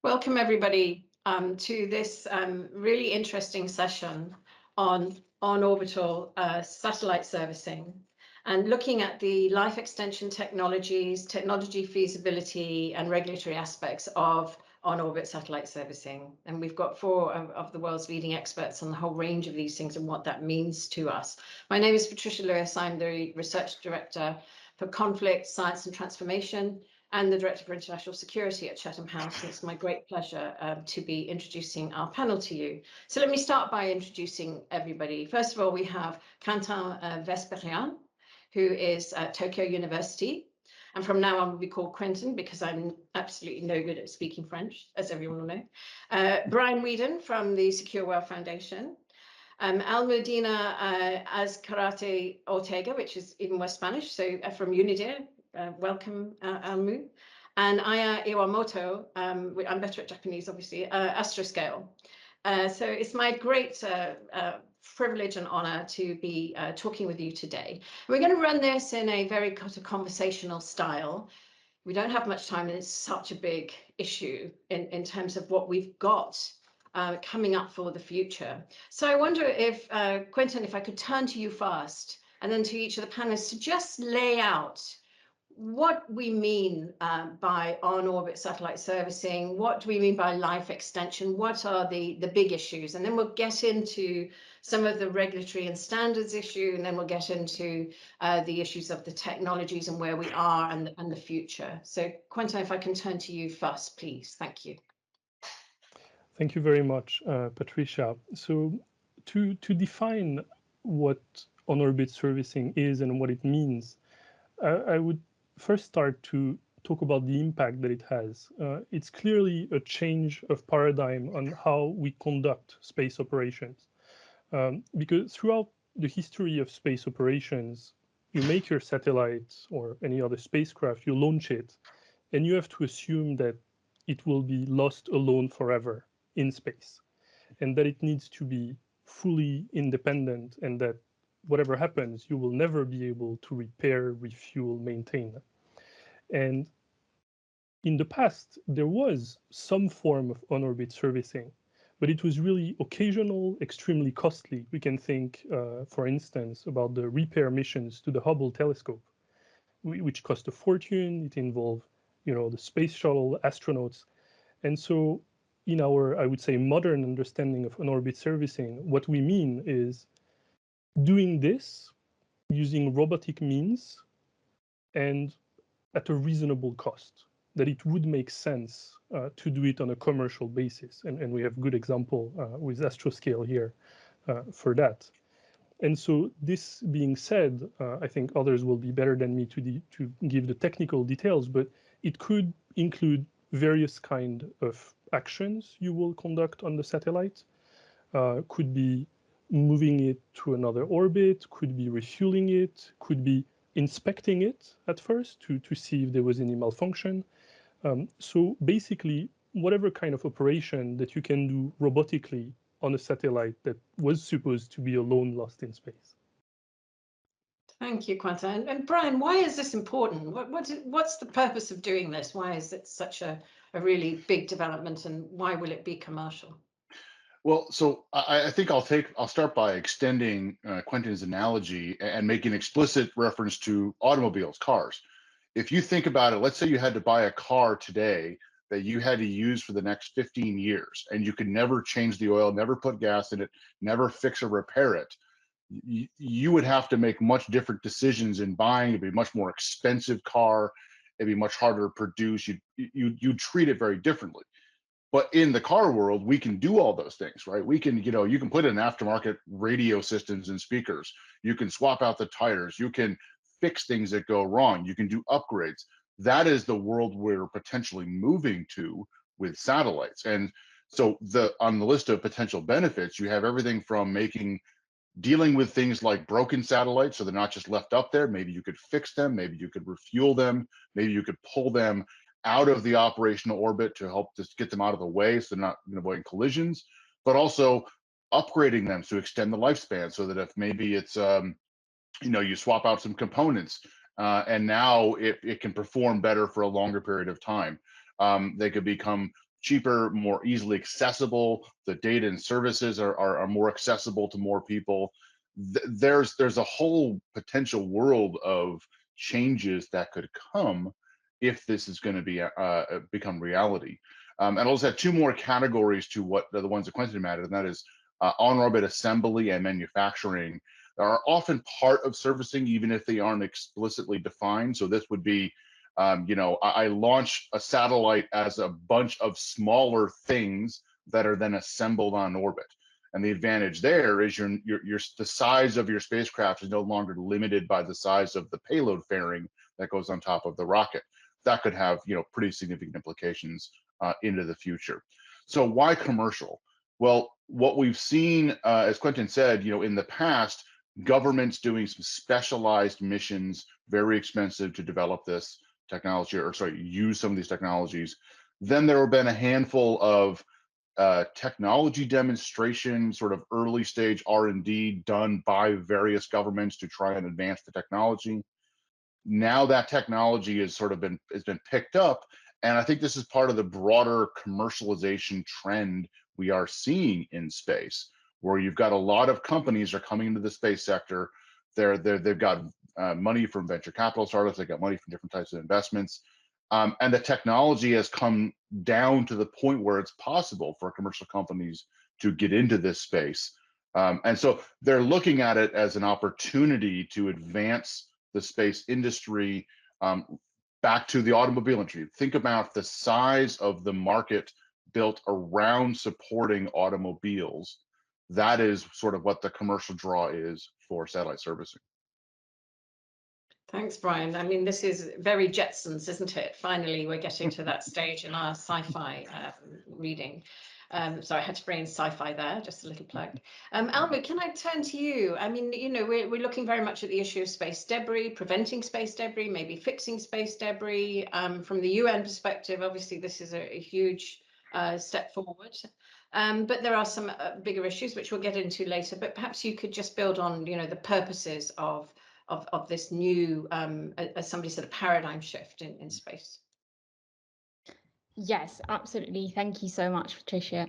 Welcome, everybody, to this really interesting session on orbital satellite servicing and looking at the life extension technologies, technology feasibility and regulatory aspects of on-orbit satellite servicing. And we've got four of the world's leading experts on the whole range of these things and what that means to us. My name is Patricia Lewis. I'm the Research Director for Conflict, Science and Transformation, and the Director for International Security at Chatham House. And it's my great pleasure to be introducing our panel to you. So let me start by introducing everybody. First of all, we have Quentin Vesperian, who is at Tokyo University. And from now on, will be called Quentin because I'm absolutely no good at speaking French, as everyone will know. Brian Whedon from the Secure World Foundation. Almudena Azcarate Ortega, which is even more Spanish, so from UNIDIR. Welcome, Almu. And Aya Iwamoto, I'm better at Japanese, obviously, Astroscale. So it's my great privilege and honor to be talking with you today. We're going to run this in a very kind of conversational style. We don't have much time, and it's such a big issue in terms of what we've got coming up for the future. So I wonder if, Quentin, if I could turn to you first, and then to each of the panelists to just lay out what we mean by on-orbit satellite servicing, what do we mean by life extension, what are the big issues, and then we'll get into some of the regulatory and standards issue, and then we'll get into the issues of the technologies and where we are and the future. So Quentin, if I can turn to you first, please. Thank you. Thank you very much, Patricia. So to define what on-orbit servicing is and what it means, I would first start to talk about the impact that it has. It's clearly a change of paradigm on how we conduct space operations. Because throughout the history of space operations, you make your satellite or any other spacecraft, you launch it, and you have to assume that it will be lost alone forever in space, and that it needs to be fully independent, and that whatever happens, you will never be able to repair, refuel, maintain. And in the past, there was some form of on-orbit servicing, but it was really occasional, extremely costly. We can think, for instance, about the repair missions to the Hubble telescope, which cost a fortune. It involved, the space shuttle, astronauts. And so in our, I would say, modern understanding of on-orbit servicing, what we mean is doing this using robotic means and at a reasonable cost, that it would make sense to do it on a commercial basis. And we have good example with Astroscale here for that. And so this being said, I think others will be better than me to give the technical details, but it could include various kind of actions you will conduct on the satellite. Could be moving it to another orbit, could be refueling it, could be inspecting it at first to see if there was any malfunction. So basically, whatever kind of operation that you can do robotically on a satellite that was supposed to be alone lost in space. Thank you, Quentin. And Brian, why is this important? What's the purpose of doing this? Why is it such a really big development, and why will it be commercial? Well, so I think I'll start by extending Quentin's analogy and making explicit reference to automobiles, cars. If you think about it, let's say you had to buy a car today that you had to use for the next 15 years, and you could never change the oil, never put gas in it, never fix or repair it. You would have to make much different decisions in buying. It'd be a much more expensive car. It'd be much harder to produce. You'd treat it very differently. But in the car world, we can do all those things, right? We can, you can put in aftermarket radio systems and speakers. You can swap out the tires. You can fix things that go wrong. You can do upgrades. That is the world we're potentially moving to with satellites. And so on the list of potential benefits, you have everything from dealing with things like broken satellites, so they're not just left up there. Maybe you could fix them. Maybe you could refuel them. Maybe you could pull them out of the operational orbit to help just get them out of the way so they're not avoiding collisions, but also upgrading them to extend the lifespan, so that if maybe it's you swap out some components and now it can perform better for a longer period of time. They could become cheaper, more easily accessible. The data and services are more accessible to more people. There's a whole potential world of changes that could come if this is going to be become reality. And I'll just have two more categories to what the ones that Quentin mentioned, and that is on-orbit assembly and manufacturing are often part of servicing, even if they aren't explicitly defined. So this would be, I launch a satellite as a bunch of smaller things that are then assembled on orbit. And the advantage there is the size of your spacecraft is no longer limited by the size of the payload fairing that goes on top of the rocket. That could have, pretty significant implications into the future. So why commercial? Well, what we've seen, as Quentin said, in the past, governments doing some specialized missions, very expensive to develop this technology, use some of these technologies. Then there have been a handful of technology demonstration, sort of early stage R&D done by various governments to try and advance the technology. Now that technology has been picked up, and I think this is part of the broader commercialization trend we are seeing in space, where you've got a lot of companies are coming into the space sector. They've got money from venture capital startups. They've got money from different types of investments, and the technology has come down to the point where it's possible for commercial companies to get into this space, and so they're looking at it as an opportunity to advance the space industry. Back to the automobile industry, think about the size of the market built around supporting automobiles. That is sort of what the commercial draw is for satellite servicing. Thanks, Brian. I mean, this is very Jetsons, isn't it? Finally, we're getting to that stage in our sci-fi reading. So I had to bring in sci-fi there, just a little plug. Albert, can I turn to you? I mean, we're looking very much at the issue of space debris, preventing space debris, maybe fixing space debris. From the UN perspective, obviously, this is a huge step forward. But there are some bigger issues, which we'll get into later. But perhaps you could just build on, the purposes of this new, as somebody said, a paradigm shift in space. Yes, absolutely. Thank you so much, Patricia.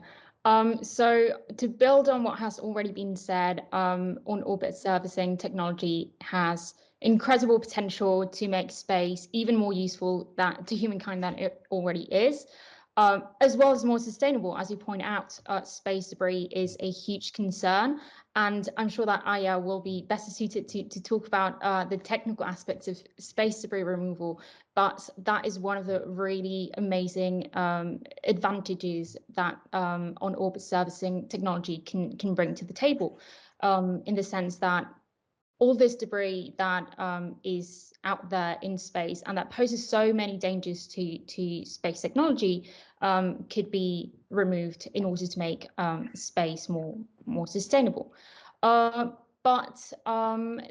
So to build on what has already been said, on-orbit servicing technology has incredible potential to make space even more useful to humankind than it already is, as well as more sustainable. As you point out, space debris is a huge concern, and I'm sure that Aya will be better suited to talk about the technical aspects of space debris removal. But that is one of the really amazing advantages that on-orbit servicing technology can bring to the table, in the sense that all this debris that is out there in space and that poses so many dangers to space technology could be removed in order to make space more sustainable. But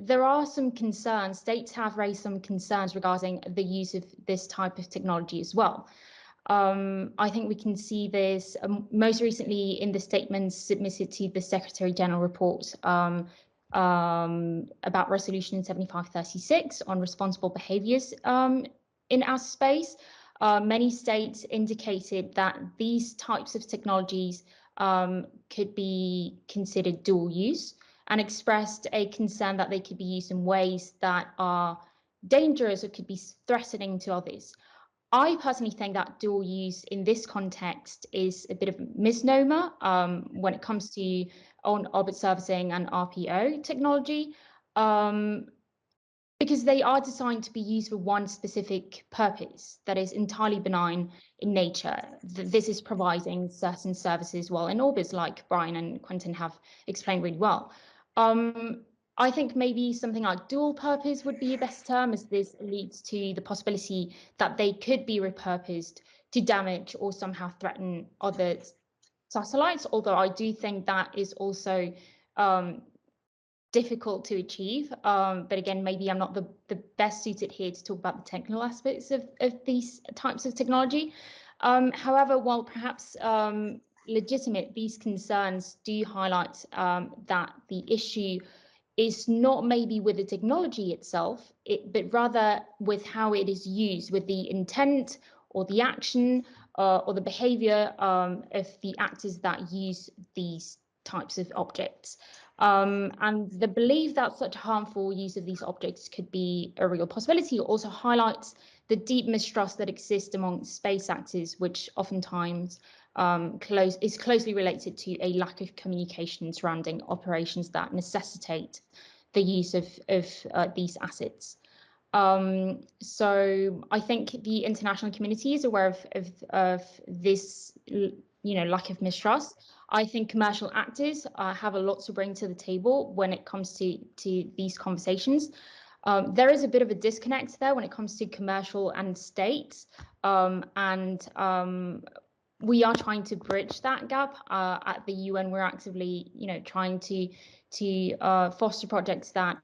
there are some concerns. States have raised some concerns regarding the use of this type of technology as well. I think we can see this most recently in the statements submitted to the Secretary General report about Resolution 7536 on responsible behaviours in outer space. Many states indicated that these types of technologies could be considered dual use, and expressed a concern that they could be used in ways that are dangerous or could be threatening to others. I personally think that dual use in this context is a bit of a misnomer when it comes to on-orbit servicing and RPO technology, because they are designed to be used for one specific purpose that is entirely benign in nature. This is providing certain services while in orbit, like Brian and Quentin have explained really well. I think maybe something like dual purpose would be a better term, as this leads to the possibility that they could be repurposed to damage or somehow threaten other satellites, although I do think that is also difficult to achieve. But again, maybe I'm not the best suited here to talk about the technical aspects of these types of technology. However, while perhaps legitimate, these concerns do highlight that the issue is not maybe with the technology itself, but rather with how it is used, with the intent or the action or the behavior of the actors that use these types of objects. And the belief that such harmful use of these objects could be a real possibility also highlights the deep mistrust that exists among space actors, which oftentimes is closely related to a lack of communication surrounding operations that necessitate the use of these assets. So I think the international community is aware of this, lack of mistrust. I think commercial actors have a lot to bring to the table when it comes to these conversations. There is a bit of a disconnect there when it comes to commercial and state, we are trying to bridge that gap at the UN. We're actively, trying to foster projects that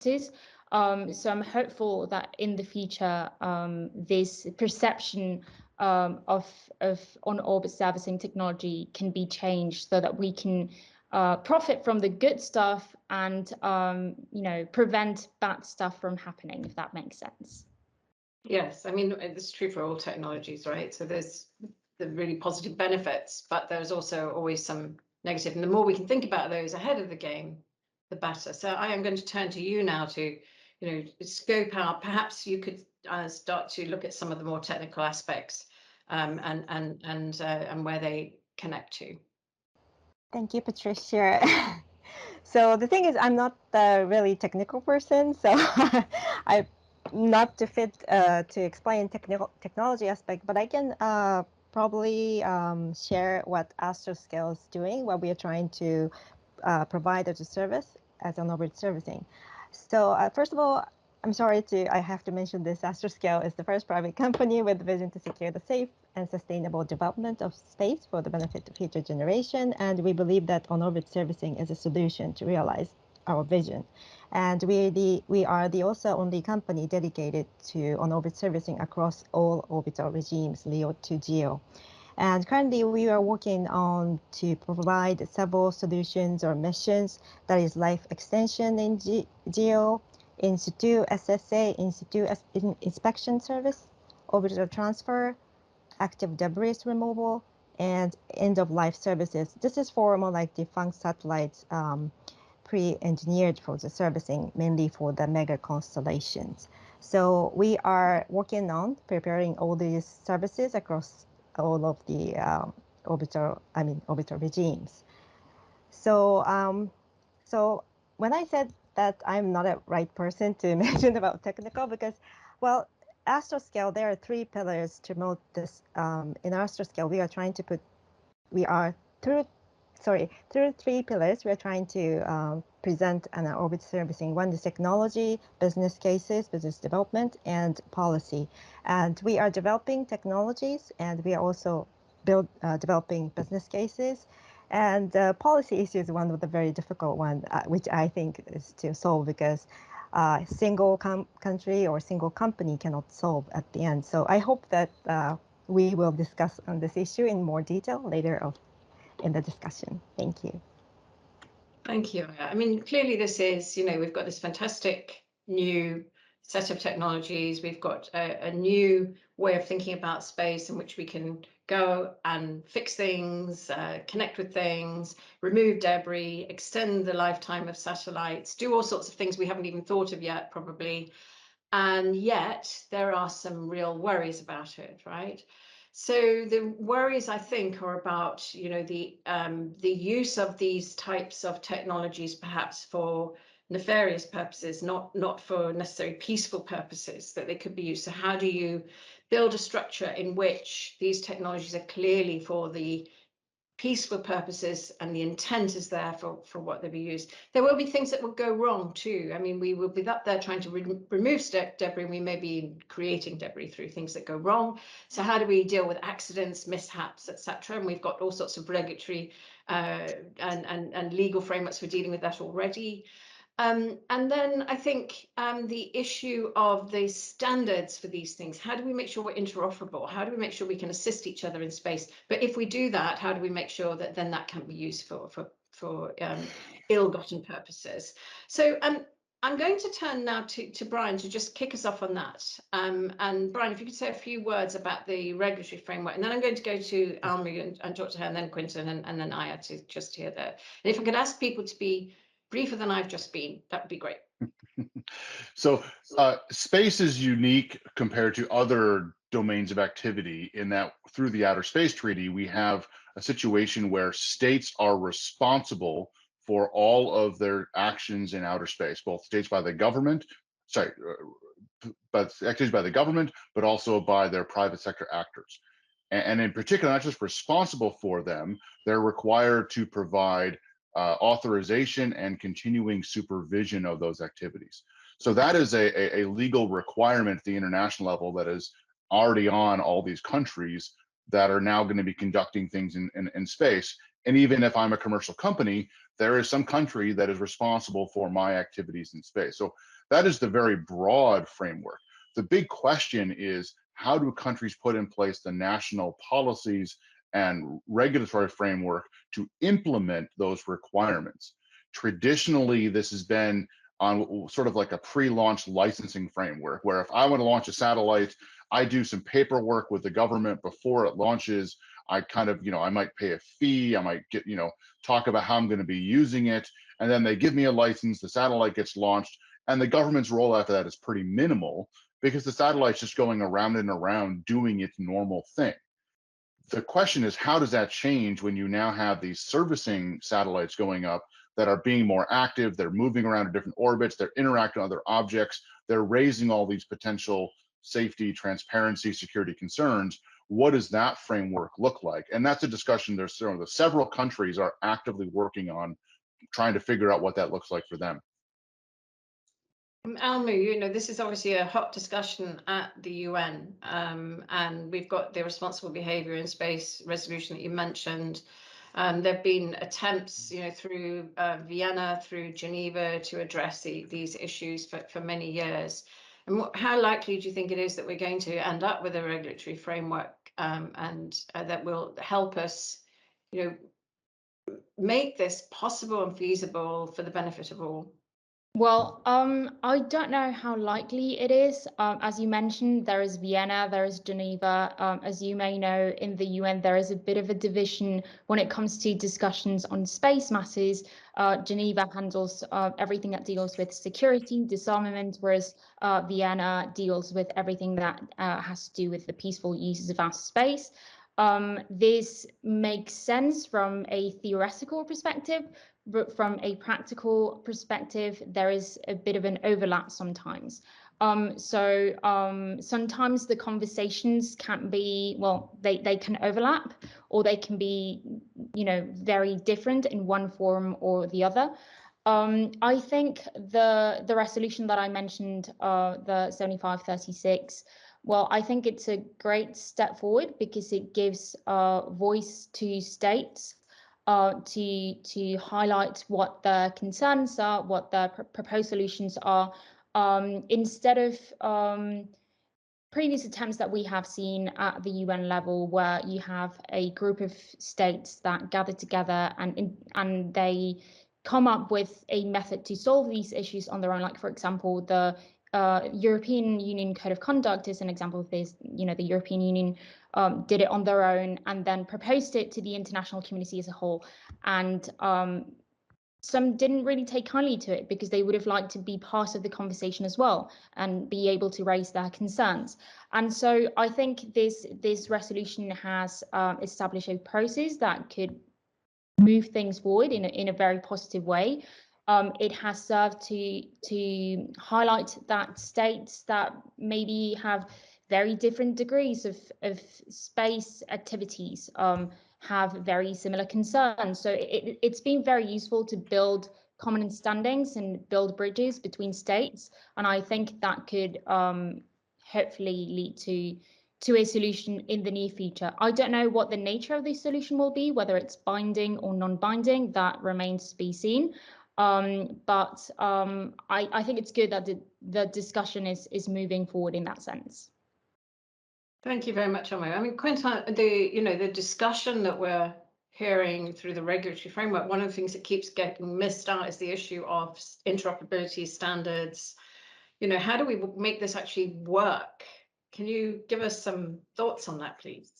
is. So I'm hopeful that in the future, this perception of on-orbit servicing technology can be changed so that we can profit from the good stuff and prevent bad stuff from happening, if that makes sense. Yes, I mean, it's true for all technologies, right? So there's the really positive benefits, but there's also always some negative. And the more we can think about those ahead of the game, the better. So I am going to turn to you now to, scope out. Perhaps you could start to look at some of the more technical aspects and where they connect to. Thank you, Patricia. So the thing is, I'm not a really technical person, so I'm not to fit to explain technology aspect, but I can probably share what Astroscale is doing, what we are trying to provide as a service as an orbit servicing. So first of all, I'm sorry I have to mention this. Astroscale is the first private company with the vision to secure the safe and sustainable development of space for the benefit of future generation. And we believe that on-orbit servicing is a solution to realize our vision. And we are the also only company dedicated to on-orbit servicing across all orbital regimes, LEO to GEO. And currently we are working on to provide several solutions or missions, that is life extension in GEO, in situ SSA, in situ inspection service, orbital transfer, active debris removal, and end-of-life services. This is for more like defunct satellites pre-engineered for the servicing, mainly for the mega constellations. So we are working on preparing all these services across all of the orbital regimes. So, so when I said that I'm not a right person to mention about technical, because, well, Astroscale, there are three pillars to promote this. In Astroscale, we are trying to through three pillars, we are trying to present an orbit servicing. One is technology, business cases, business development, and policy. And we are developing technologies, and we are also developing business cases. And policy issue is one of the very difficult one, which I think is to solve, because single country or single company cannot solve at the end. So I hope that we will discuss on this issue in more detail later in the discussion. Thank you. Thank you. I mean, clearly this is, we've got this fantastic new set of technologies. We've got a new way of thinking about space in which we can go and fix things, connect with things, remove debris, extend the lifetime of satellites, do all sorts of things we haven't even thought of yet, probably. And yet there are some real worries about it, right? So the worries, I think, are about, the use of these types of technologies, perhaps for nefarious purposes, not for necessarily peaceful purposes that they could be used. So how do you build a structure in which these technologies are clearly for the peaceful purposes and the intent is there for what they'll be used? There will be things that will go wrong too. I mean, we will be up there trying to remove debris. We may be creating debris through things that go wrong. So how do we deal with accidents, mishaps, etc.? And we've got all sorts of regulatory and legal frameworks for dealing with that already. And then I think the issue of the standards for these things, how do we make sure we're interoperable? How do we make sure we can assist each other in space? But if we do that, how do we make sure that then that can be used for ill-gotten purposes? So I'm going to turn now to Brian to just kick us off on that. And Brian, if you could say a few words about the regulatory framework, and then I'm going to go to Almu and talk to her, and then Quentin, and then Aya to just hear that. And if I could ask people to be briefer than I've just been, that would be great. So space is unique compared to other domains of activity in that through the Outer Space Treaty, we have a situation where states are responsible for all of their actions in outer space, both states by the government, but activities by the government, but also by their private sector actors. And in particular, not just responsible for them, they're required to provide authorization and continuing supervision of those activities. So that is a legal requirement at the international level that is already on all these countries that are now going to be conducting things in space. And even if I'm a commercial company, there is some country that is responsible for my activities in space. So that is the very broad framework. The big question is, how do countries put in place the national policies and regulatory framework to implement those requirements? Traditionally, this has been on sort of like a pre-launch licensing framework, where if I want to launch a satellite, I do some paperwork with the government before it launches. I kind of, I might pay a fee, I might get, talk about how I'm going to be using it, and then they give me a license, the satellite gets launched, and the government's role after that is pretty minimal because the satellite's just going around and around doing its normal thing. The question is, how does that change when you now have these servicing satellites going up that are being more active, they're moving around in different orbits, they're interacting with other objects, they're raising all these potential safety, transparency, security concerns? What does that framework look like? And that's a discussion there's several countries are actively working on trying to figure out what that looks like for them. Almu, this is obviously a hot discussion at the UN, and we've got the responsible behaviour in space resolution that you mentioned. There have been attempts, through Vienna, through Geneva, to address these issues for many years. And how likely do you think it is that we're going to end up with a regulatory framework and that will help us, make this possible and feasible for the benefit of all? Well, I don't know how likely it is. As you mentioned, there is Vienna, there is Geneva. As you may know, in the UN, there is a bit of a division when it comes to discussions on space matters. Geneva handles everything that deals with security, disarmament, whereas Vienna deals with everything that has to do with the peaceful uses of our space. This makes sense from a theoretical perspective, but from a practical perspective, there is a bit of an overlap sometimes. Sometimes the conversations can be, they can overlap, or they can be, very different in one form or the other. I think the resolution that I mentioned, the 7536, well, I think it's a great step forward because it gives voice to states to highlight what their concerns are, what their proposed solutions are, instead of previous attempts that we have seen at the UN level, where you have a group of states that gather together and they come up with a method to solve these issues on their own. Like, for example, the European Union Code of Conduct is an example of this. The European Union did it on their own and then proposed it to the international community as a whole. And some didn't really take kindly to it because they would have liked to be part of the conversation as well and be able to raise their concerns. And so I think this resolution has established a process that could move things forward in a very positive way. It has served to highlight that states that maybe have very different degrees of space activities have very similar concerns. So it's been very useful to build common understandings and build bridges between states. And I think that could hopefully lead to a solution in the near future. I don't know what the nature of the solution will be, whether it's binding or non-binding, that remains to be seen. But I think it's good that the discussion is moving forward in that sense. Thank you very much, Almu. I mean, Quentin, the discussion that we're hearing through the regulatory framework, one of the things that keeps getting missed out is the issue of interoperability standards. You know, how do we make this actually work? Can you give us some thoughts on that, please?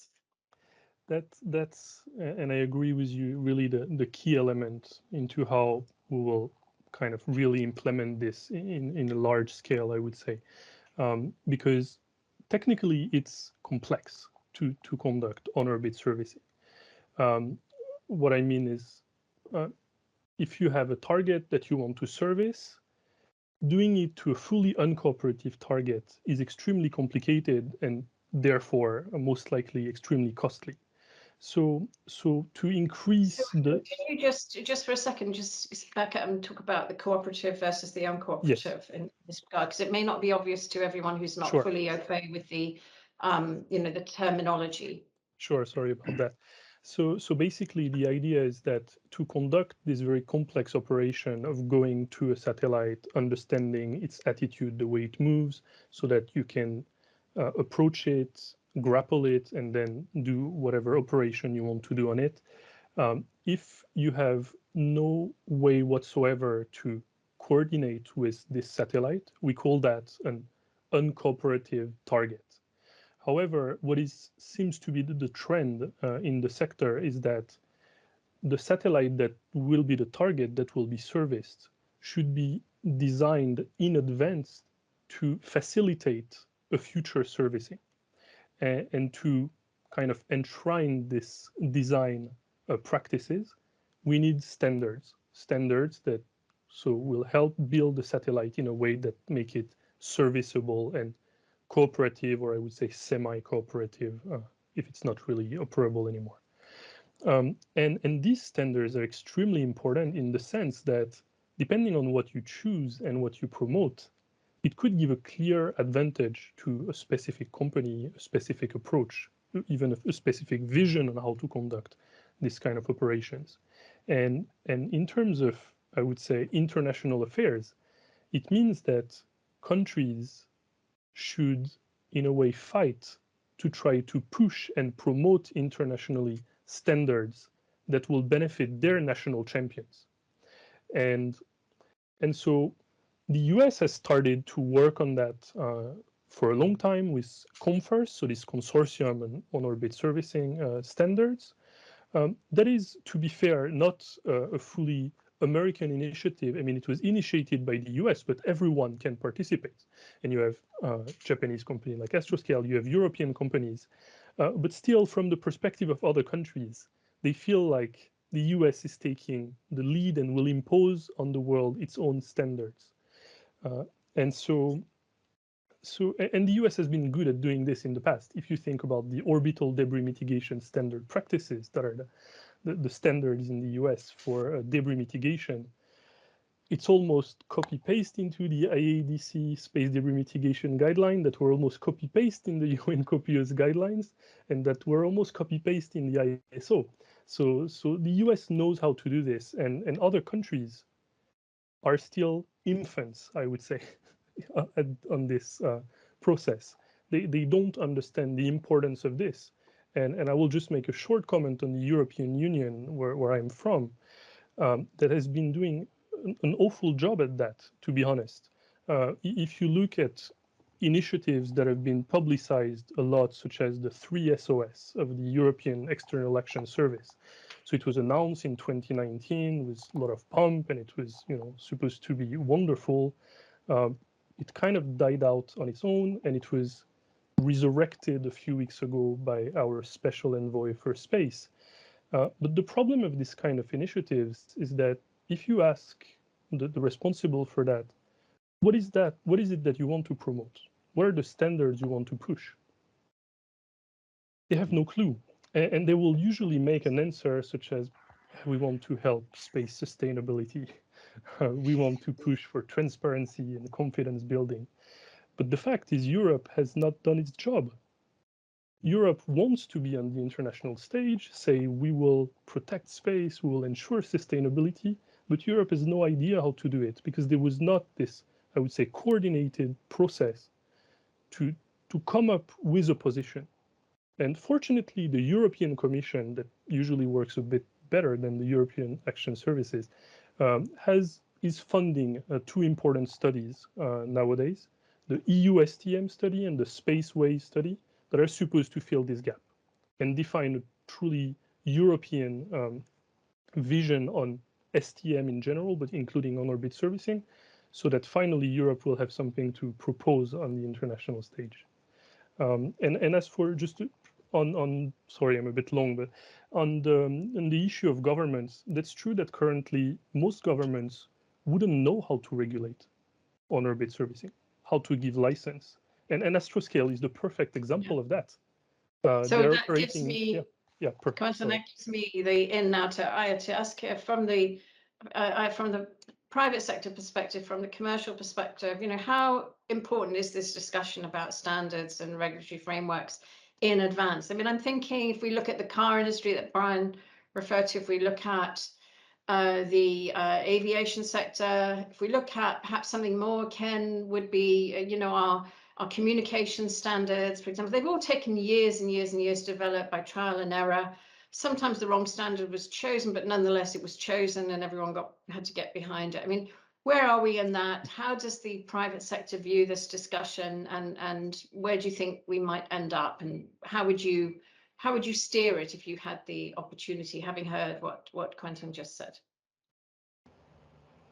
That's and I agree with you, really the key element into how we will kind of really implement this in a large scale, I would say, because technically it's complex to conduct on-orbit servicing. What I mean is, if you have a target that you want to service, doing it to a fully uncooperative target is extremely complicated and therefore most likely extremely costly. So to increase the... Can you just for a second, just back up and talk about the cooperative versus the uncooperative in this regard, because it may not be obvious to everyone who's not Sure. fully au fait with the, you know, the terminology. Sure, sorry about that. So basically the idea is that to conduct this very complex operation of going to a satellite, understanding its attitude, the way it moves, so that you can approach it, grapple it, and then do whatever operation you want to do on it. If you have no way whatsoever to coordinate with this satellite, we call that an uncooperative target. However, what seems to be the trend in the sector is that the satellite that will be the target that will be serviced should be designed in advance to facilitate a future servicing. And to kind of enshrine this design practices, we need standards that will help build the satellite in a way that make it serviceable and cooperative, or I would say semi-cooperative, if it's not really operable anymore. And these standards are extremely important in the sense that depending on what you choose and what you promote, it could give a clear advantage to a specific company, a specific approach, even a specific vision on how to conduct this kind of operations. And in terms of, I would say, international affairs, it means that countries should, in a way, fight to try to push and promote internationally standards that will benefit their national champions. And so the US has started to work on that for a long time with COMFIRST, so this consortium on orbit servicing standards. That is, to be fair, not a fully American initiative. I mean, it was initiated by the US, but everyone can participate. And you have Japanese companies like Astroscale, you have European companies. But still, from the perspective of other countries, they feel like the US is taking the lead and will impose on the world its own standards. And the US has been good at doing this in the past. If you think about the orbital debris mitigation standard practices that are the standards in the US for debris mitigation, it's almost copy-paste into the IADC space debris mitigation guideline that were almost copy-paste in the UN COPIUS guidelines, and that were almost copy-paste in the ISO. So the US knows how to do this, and other countries are still infants, I would say, on this process. They don't understand the importance of this. And I will just make a short comment on the European Union, where I'm from, that has been doing an awful job at that, to be honest. If you look at initiatives that have been publicized a lot, such as the 3SOS of the European External Action Service. So it was announced in 2019 with a lot of pomp, and it was, supposed to be wonderful. It kind of died out on its own, and it was resurrected a few weeks ago by our special envoy for space. But the problem of this kind of initiatives is that if you ask the responsible for that, what is it that you want to promote? What are the standards you want to push? They have no clue. And they will usually make an answer such as, we want to help space sustainability. We want to push for transparency and confidence building. But the fact is, Europe has not done its job. Europe wants to be on the international stage, say we will protect space, we will ensure sustainability, but Europe has no idea how to do it because there was not this, I would say, coordinated process to come up with a position. And fortunately, the European Commission, that usually works a bit better than the European Action Services, is funding two important studies nowadays, the EU STM study and the Spaceway study, that are supposed to fill this gap and define a truly European vision on STM in general, but including on-orbit servicing, so that finally Europe will have something to propose on the international stage. And as for just on sorry, I'm a bit long, but on the issue of governments, that's true that currently most governments wouldn't know how to regulate on-orbit servicing, how to give license, and Astroscale is the perfect example of that. So that gives me, perfect. Quentin, that gives me the in now to ask from the private sector perspective, from the commercial perspective, you know, how important is this discussion about standards and regulatory frameworks in advance? I mean, I'm thinking if we look at the car industry that Brian referred to, if we look at the aviation sector, if we look at perhaps something more, Ken, would be, you know, our communication standards, for example, they've all taken years and years and years to develop by trial and error. Sometimes the wrong standard was chosen, but nonetheless it was chosen and everyone had to get behind it. I mean, where are we in that? How does the private sector view this discussion, and where do you think we might end up, and how would you steer it if you had the opportunity, having heard what Quentin just said?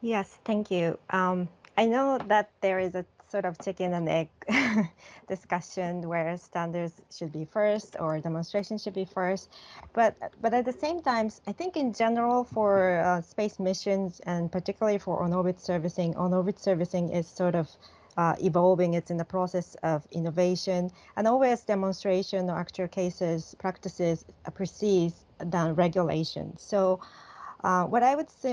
Yes, thank you. I know that there is a sort of chicken and egg discussion where standards should be first or demonstration should be first, but at the same time, I think in general for space missions and particularly for on-orbit servicing is sort of evolving. It's in the process of innovation, and always demonstration or actual cases practices precedes than regulation. So what I would say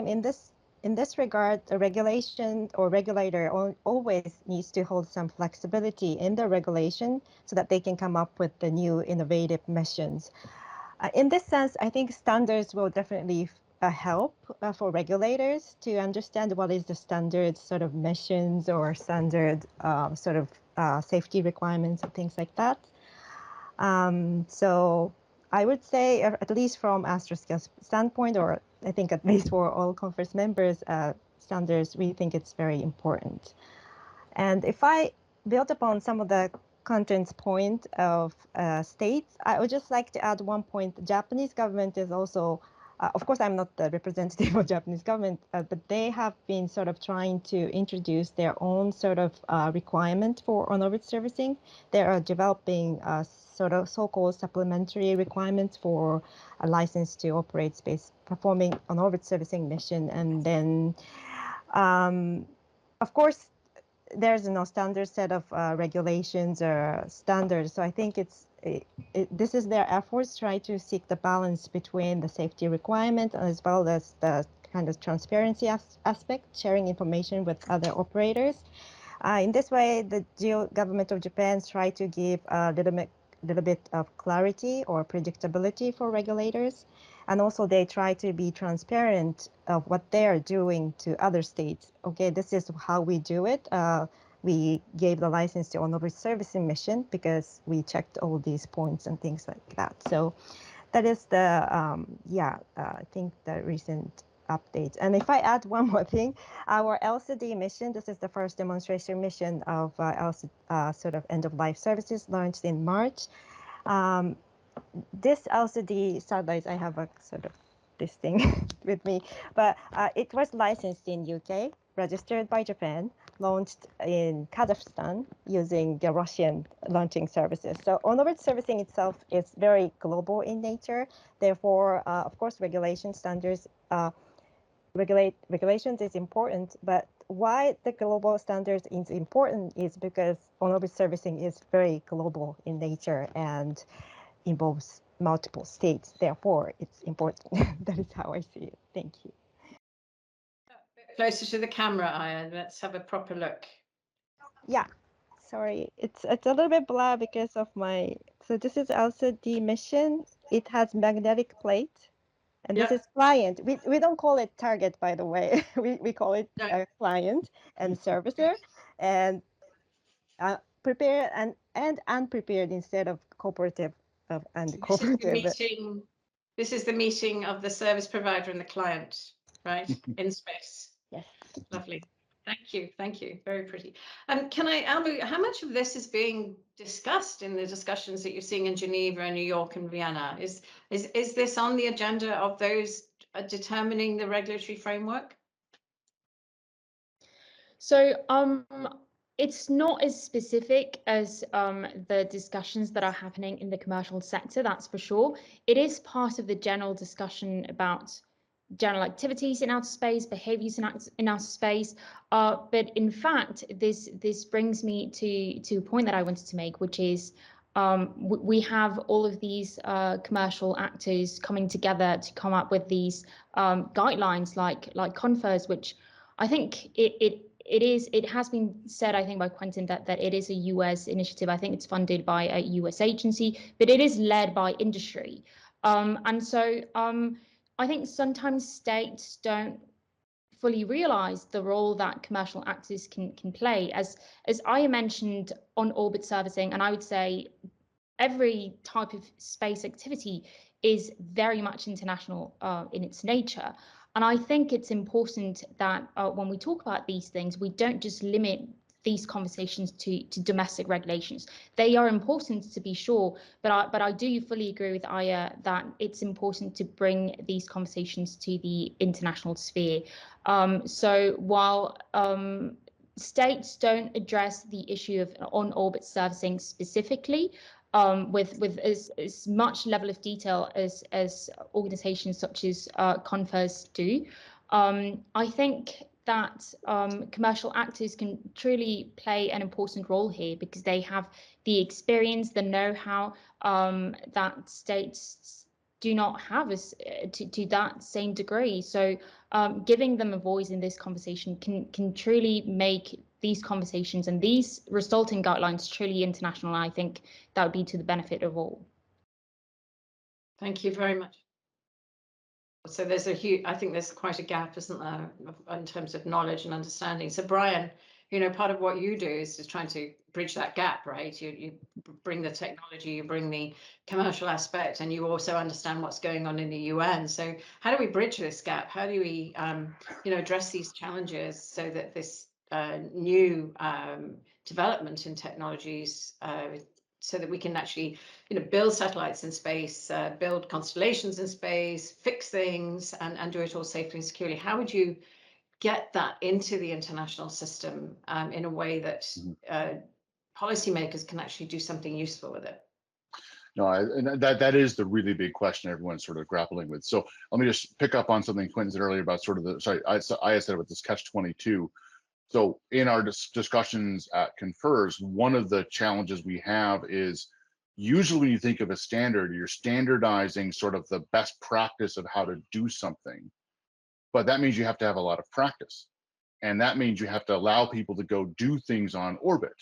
in this regard, the regulation or regulator always needs to hold some flexibility in the regulation so that they can come up with the new innovative missions. In this sense, I think standards will definitely help for regulators to understand what is the standard sort of missions or standard sort of safety requirements and things like that. So I would say, at least from Astroscale's standpoint, or I think at least for all conference members, standards, we think it's very important. And if I build upon some of the contents point of states, I would just like to add one point. The Japanese government is also, of course, I'm not the representative of Japanese government, but they have been sort of trying to introduce their own sort of requirement for on-orbit servicing. They are developing sort of so-called supplementary requirements for a license to operate space performing on-orbit servicing mission. And then, of course, there's no standard set of regulations or standards. So I think this is their efforts try to seek the balance between the safety requirement as well as the kind of transparency aspect, sharing information with other operators. In this way, the government of Japan try to give a little bit of clarity or predictability for regulators. And also they try to be transparent of what they are doing to other states. Okay, this is how we do it. We gave the license to on-orbit servicing mission because we checked all these points and things like that. So that is the, I think the recent updates. And if I add one more thing, our LCD mission, this is the first demonstration mission of sort of end-of-life services launched in March. This LCD satellites, I have a sort of this thing with me, but it was licensed in UK, registered by Japan, launched in Kazakhstan using the Russian launching services. So on-orbit servicing itself is very global in nature. Therefore, of course, regulation standards, regulations is important, but why the global standards is important is because on-orbit servicing is very global in nature and involves multiple states. Therefore, it's important. That is how I see it. Thank you. Closer to the camera, Aya. Let's have a proper look. Yeah, sorry. It's a little bit blur because of my. So this is also the mission. It has magnetic plate, and this is client. We don't call it target, by the way. we call it client and servicer, and prepared and unprepared instead of cooperative and This is the cooperative. meeting. This is the meeting of the service provider and the client, right? In space. Yes. Lovely. Thank you. Very pretty. Can I, Almu, how much of this is being discussed in the discussions that you're seeing in Geneva and New York and Vienna? Is this on the agenda of those determining the regulatory framework? So it's not as specific as the discussions that are happening in the commercial sector, that's for sure. It is part of the general discussion about general activities in outer space, behaviors in outer space. But in fact, this brings me to a point that I wanted to make, which is we have all of these commercial actors coming together to come up with these guidelines like CONFERS, which I think it has been said, I think, by Quentin that it is a US initiative. I think it's funded by a US agency, but it is led by industry. And so I think sometimes states don't fully realize the role that commercial actors can play. As I mentioned on orbit servicing, and I would say every type of space activity is very much international in its nature. And I think it's important that when we talk about these things, we don't just limit these conversations to domestic regulations. They are important, to be sure, but I do fully agree with Aya that it's important to bring these conversations to the international sphere. So while states don't address the issue of on-orbit servicing specifically, with as much level of detail as organizations such as CONFERS do, I think that commercial actors can truly play an important role here because they have the experience, the know-how that states do not have to that same degree. So giving them a voice in this conversation can truly make these conversations and these resulting guidelines truly international. And I think that would be to the benefit of all. Thank you very much. So there's a huge, I think there's quite a gap, isn't there, in terms of knowledge and understanding. So Brian, you know, part of what you do is trying to bridge that gap, right? You bring the technology, you bring the commercial aspect, and you also understand what's going on in the UN. So how do we bridge this gap? How do we, you know, address these challenges so that this new development in technologies so that we can actually, you know, build satellites in space, build constellations in space, fix things, and do it all safely and securely? How would you get that into the international system in a way that policymakers can actually do something useful with it? No, and that is the really big question everyone's sort of grappling with. So let me just pick up on something Quentin said earlier about sort of the, I said about this catch-22. So in our discussions at CONFERS, one of the challenges we have is usually when you think of a standard, you're standardizing sort of the best practice of how to do something. But that means you have to have a lot of practice. And that means you have to allow people to go do things on orbit.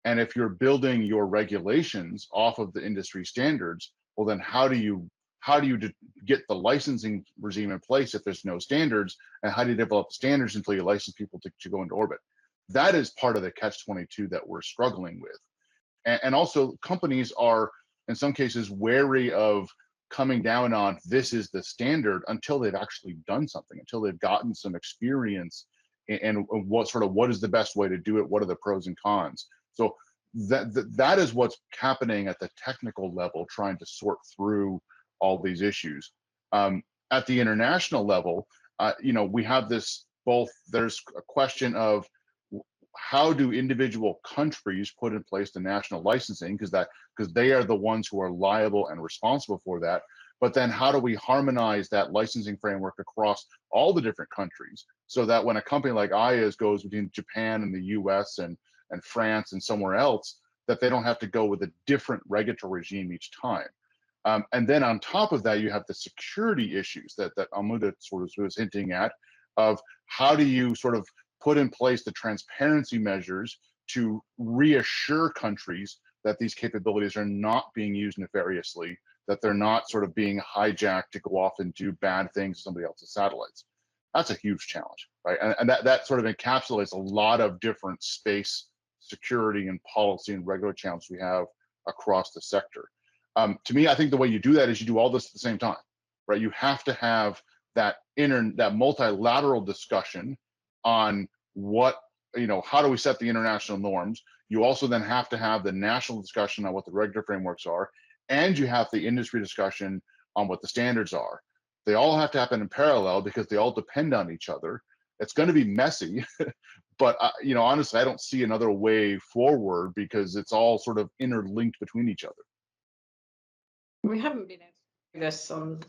And if you're building your regulations off of the industry standards, well, then how do you get the licensing regime in place if there's no standards, and how do you develop standards until you license people to go into orbit? That is part of the catch-22 that we're struggling with. And also companies are in some cases wary of coming down on this is the standard until they've actually done something, until they've gotten some experience and what is the best way to do it, what are the pros and cons. So that is what's happening at the technical level, trying to sort through all these issues. At the international level, you know, we have this there's a question of how do individual countries put in place the national licensing, because they are the ones who are liable and responsible for that. But then how do we harmonize that licensing framework across all the different countries so that when a company like Aya's goes between Japan and the US and France and somewhere else, that they don't have to go with a different regulatory regime each time. And then on top of that, you have the security issues that Amuda sort of was hinting at, of how do you sort of put in place the transparency measures to reassure countries that these capabilities are not being used nefariously, that they're not sort of being hijacked to go off and do bad things to somebody else's satellites. That's a huge challenge, right? And that sort of encapsulates a lot of different space security and policy and regulatory challenges we have across the sector. To me, I think the way you do that is you do all this at the same time, right? You have to have that multilateral discussion on what, how do we set the international norms? You also then have to have the national discussion on what the regulatory frameworks are, and you have the industry discussion on what the standards are. They all have to happen in parallel because they all depend on each other. It's going to be messy, but honestly, I don't see another way forward because it's all sort of interlinked between each other. We haven't been able to do this on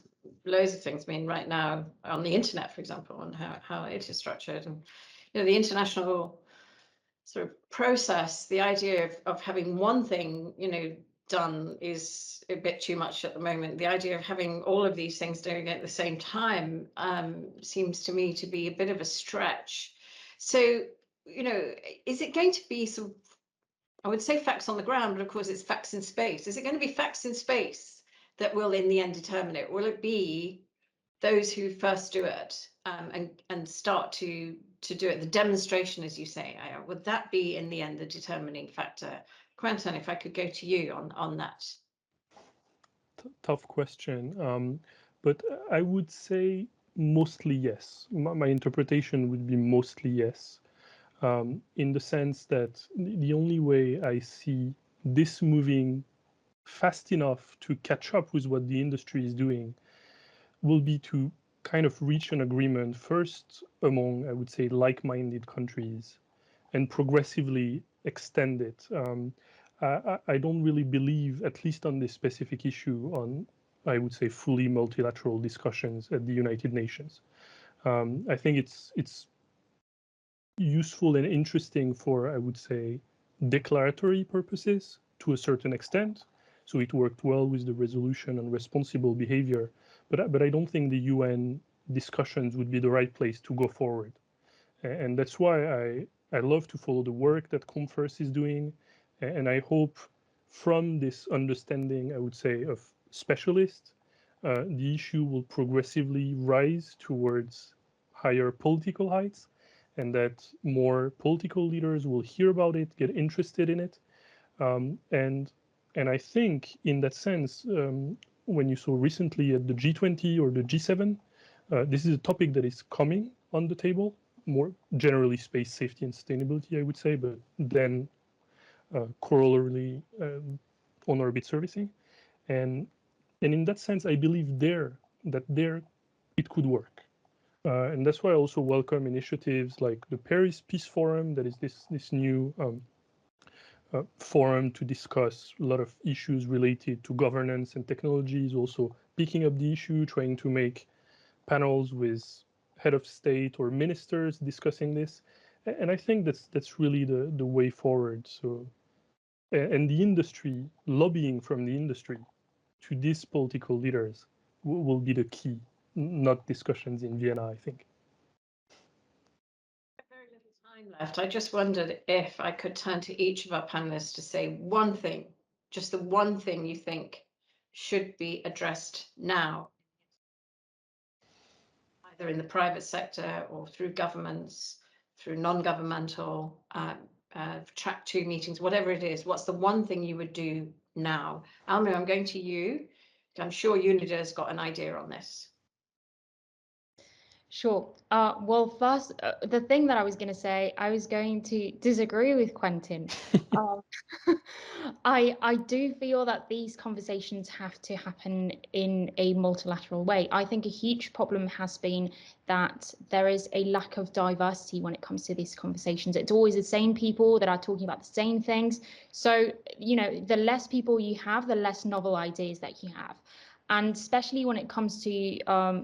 loads of things. I mean, right now on the internet, for example, and how it is structured, and the international sort of process, the idea of having one thing, done is a bit too much at the moment. The idea of having all of these things doing it at the same time seems to me to be a bit of a stretch. So, is it going to be sort of, I would say facts on the ground, but of course it's facts in space. Is it going to be facts in space that will in the end determine it? Will it be those who first do it and start to do it, the demonstration, as you say? Would that be in the end the determining factor? Quentin, if I could go to you on that. Tough question, but I would say mostly yes. My interpretation would be mostly yes, in the sense that the only way I see this moving fast enough to catch up with what the industry is doing will be to kind of reach an agreement first among, I would say, like-minded countries, and progressively extend it. I don't really believe, at least on this specific issue, on, I would say, fully multilateral discussions at the United Nations. I think it's useful and interesting for, I would say, declaratory purposes to a certain extent. So it worked well with the resolution on responsible behavior, but I don't think the UN discussions would be the right place to go forward. And that's why I love to follow the work that ComFirst is doing. And I hope from this understanding, I would say, of specialists, the issue will progressively rise towards higher political heights, and that more political leaders will hear about it, get interested in it. And I think in that sense, when you saw recently at the G20 or the G7, this is a topic that is coming on the table, more generally space safety and sustainability, I would say, but then corollary on orbit servicing. And in that sense, I believe there it could work. And that's why I also welcome initiatives like the Paris Peace Forum, that is this new forum to discuss a lot of issues related to governance and technologies, also picking up the issue, trying to make panels with head of state or ministers discussing this. And I think that's really the way forward. So, and the industry, lobbying from the industry to these political leaders will be the key, not discussions in Vienna, I think. Very little time left. I just wondered if I could turn to each of our panelists to say one thing, just the one thing you think should be addressed now, either in the private sector or through governments, through non-governmental track 2 meetings, whatever it is. What's the one thing you would do now? Almu, I'm going to you. I'm sure UNIDA's got an idea on this. Sure. Well, first, the thing that I was going to say, I was going to disagree with Quentin. I do feel that these conversations have to happen in a multilateral way. I think a huge problem has been that there is a lack of diversity when it comes to these conversations. It's always the same people that are talking about the same things. So, the less people you have, the less novel ideas that you have. And especially when it comes to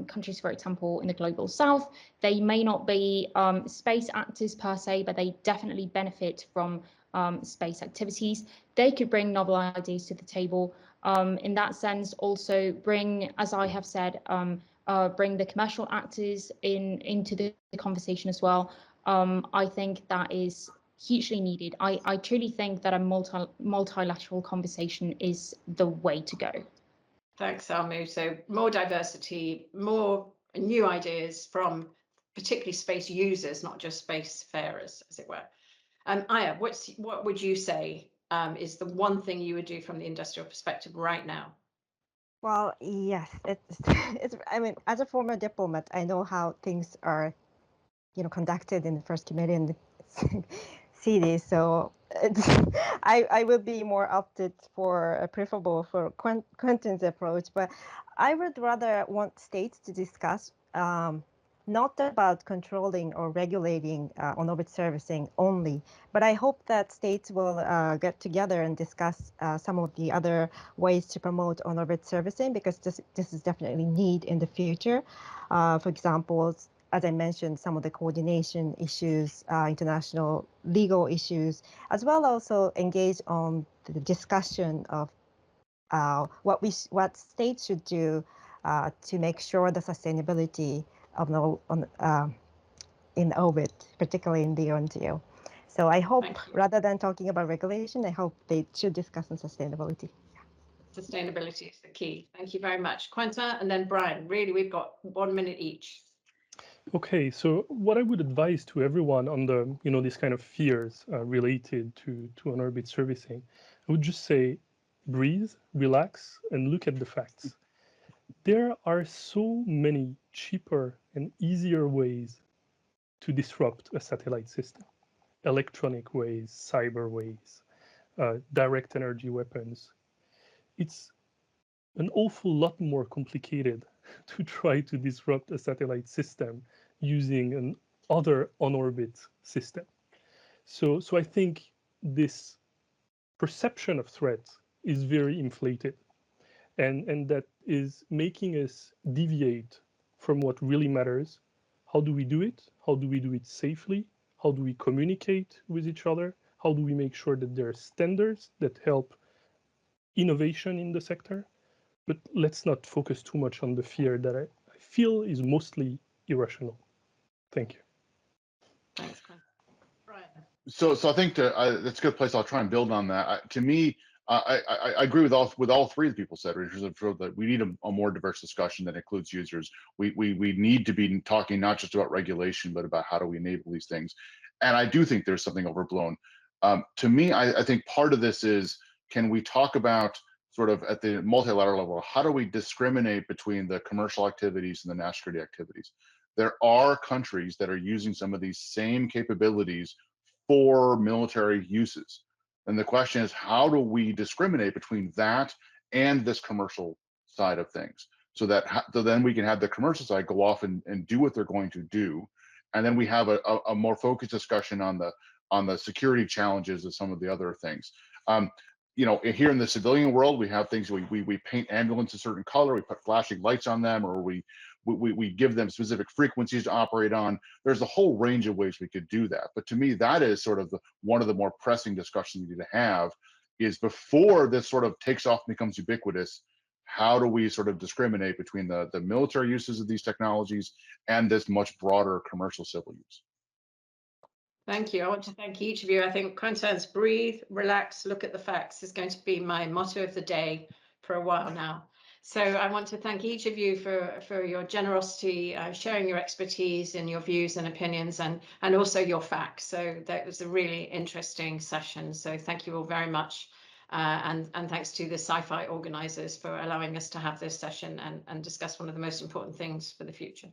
countries, for example, in the global south, they may not be space actors per se, but they definitely benefit from space activities. They could bring novel ideas to the table. In that sense, also bring, as I have said, bring the commercial actors into the conversation as well. I think that is hugely needed. I truly think that a multilateral conversation is the way to go. Thanks, Almu. So more diversity, more new ideas from particularly space users, not just spacefarers, as it were. Aya, what would you say is the one thing you would do from the industrial perspective right now? Well, yes, it's. I mean, as a former diplomat, I know how things are, conducted in the first committee in the CD. So I would be more opted for preferable for Quentin's approach, but I would rather want states to discuss. Not about controlling or regulating on-orbit servicing only, but I hope that states will get together and discuss some of the other ways to promote on-orbit servicing, because this is definitely need in the future. For example, as I mentioned, some of the coordination issues, international legal issues, as well also engage on the discussion of what states should do to make sure the sustainability of in orbit, particularly in the ONTO. So I hope, rather than talking about regulation, I hope they should discuss on sustainability. Sustainability is the key. Thank you very much. Quentin, and then Brian. Really, we've got 1 minute each. Okay, so what I would advise to everyone on the, these kind of fears related to on-orbit servicing, I would just say, breathe, relax, and look at the facts. There are so many cheaper and easier ways to disrupt a satellite system. Electronic ways, cyber ways, direct energy weapons. It's an awful lot more complicated to try to disrupt a satellite system using an other on-orbit system. So I think this perception of threat is very inflated, and that is making us deviate from what really matters. How do we do it? How do we do it safely? How do we communicate with each other? How do we make sure that there are standards that help innovation in the sector? But let's not focus too much on the fear that I feel is mostly irrational. Thank you. Thanks, Quentin. Brian. So I think that's a good place. I'll try and build on that. To me, I agree with all three of the people said, that we need a more diverse discussion that includes users. We need to be talking not just about regulation, but about how do we enable these things. And I do think there's something overblown. To me, I think part of this is, can we talk about sort of at the multilateral level, how do we discriminate between the commercial activities and the national security activities? There are countries that are using some of these same capabilities for military uses. And the question is, how do we discriminate between that and this commercial side of things? So then we can have the commercial side go off and do what they're going to do. And then we have a more focused discussion on the security challenges of some of the other things. Here in the civilian world, we have things, we paint ambulances a certain color, we put flashing lights on them, or we give them specific frequencies to operate on. There's a whole range of ways we could do that. But to me, that is sort of one of the more pressing discussions we need to have, is before this sort of takes off and becomes ubiquitous, how do we sort of discriminate between the military uses of these technologies and this much broader commercial civil use? Thank you. I want to thank each of you. I think Quentin's breathe, relax, look at the facts is going to be my motto of the day for a while now. So I want to thank each of you for your generosity, sharing your expertise and your views and opinions, and also your facts. So that was a really interesting session. So thank you all very much. And thanks to the CyFy organizers for allowing us to have this session and discuss one of the most important things for the future.